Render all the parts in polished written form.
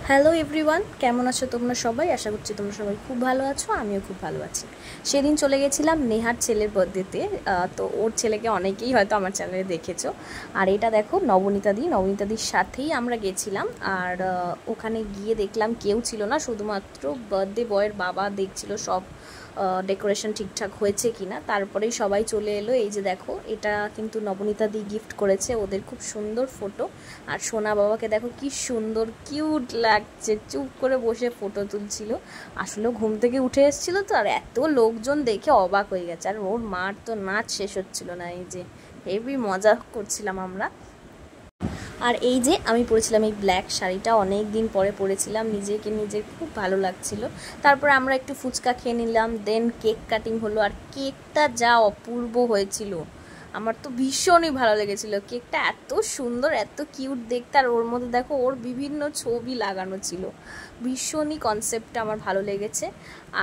Hello everyone, কেমন আছো তোমরা সবাই? আশা করছি তোমরা সবাই খুব ভালো আছো, আমিও খুব ভালো আছি। সেদিন চলে গেছিলাম নেহার ছেলের বার্থডেতে। তো ওর ছেলেকে অনেকেই হয়তো আমার চ্যানেলে দেখেছো। আর এটা দেখো নবনীতাদির সাথেই আমরা গেছিলাম। আর ওখানে গিয়ে দেখলাম কেউ ছিল না, শুধুমাত্র বার্থডে বয়ের বাবা দেখছিল সব ডেকোরেশন ঠিকঠাক হয়েছে কিনা। তারপরেই সবাই চলে এলো। এই যে দেখো, এটা কিন্তু নবনীতাদি গিফট করেছে ওদের, খুব সুন্দর ফটো। আর সোনা বাবাকে দেখো কি সুন্দর কিউট লাগছে, চুপ করে বসে ফটো তুলছিল। আসলে ঘুম থেকে উঠে এসেছিলো তো, আর এত লোকজন দেখে অবাক হয়ে গেছে। আর ওর মার তো নাচ শেষ হচ্ছিল না। এই যে হেভি মজা করছিলাম আমরা। আর এই যে আমি পরেছিলাম এই ব্ল্যাক শাড়িটা, অনেক দিন পরে পরেছিলাম, নিজের খুব ভালো লাগছিল। তারপর আমরা একটু ফুচকা খেয়ে নিলাম, দেন কেক কাটিং হলো। আর কেকটা যা অপূর্ব হয়েছিল, আমার তো ভীষণই ভালো লেগেছিল। কেকটা এত সুন্দর, এত কিউট দেখতে। আর ওর মধ্যে দেখো ওর বিভিন্ন ছবি লাগানো ছিল, ভীষণই কনসেপ্টটা আমার ভালো লেগেছে।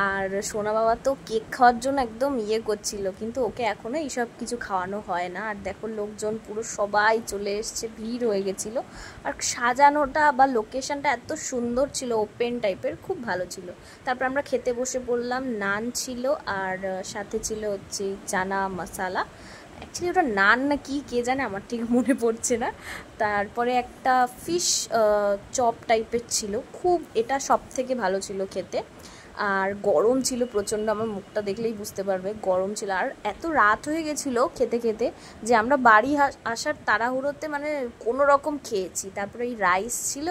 আর সোনা বাবা তো কেক খাওয়ার জন্য একদম করছিল, কিন্তু ওকে এখনও এইসব কিছু খাওয়ানো হয় না। আর দেখো লোকজন পুরো সবাই চলে এসছে, ভিড় হয়ে গেছিলো। আর সাজানোটা বা লোকেশনটা এত সুন্দর ছিল, ওপেন টাইপের, খুব ভালো ছিল। তারপর আমরা খেতে বসে পড়লাম। নান ছিল আর সাথে ছিল হচ্ছে চানা মশালা। অ্যাকচুয়ালি ওটা নান না কি কে জানে, আমার ঠিক মনে পড়ছে না। তারপরে একটা ফিশ চপ টাইপের ছিল, খুব এটা সব থেকে ভালো ছিল খেতে। আর গরম ছিল প্রচণ্ড, আমার মুখটা দেখলেই বুঝতে পারবে গরম ছিল। আর এত রাত হয়ে গেছিলো খেতে খেতে যে আমরা বাড়ি আসার তাড়াহুড়োতে মানে কোনো রকম খেয়েছি। তারপরে এই রাইস ছিল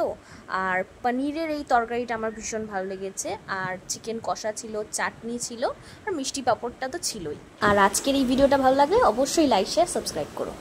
আর পনিরের এই তরকারিটা আমার ভীষণ ভালো লেগেছে। আর চিকেন কষা ছিল, চাটনি ছিল, আর মিষ্টি পাঁপড়টা তো ছিলই। আর আজকের এই ভিডিওটা ভালো লাগলে অবশ্যই লাইক শেয়ার সাবস্ক্রাইব করো।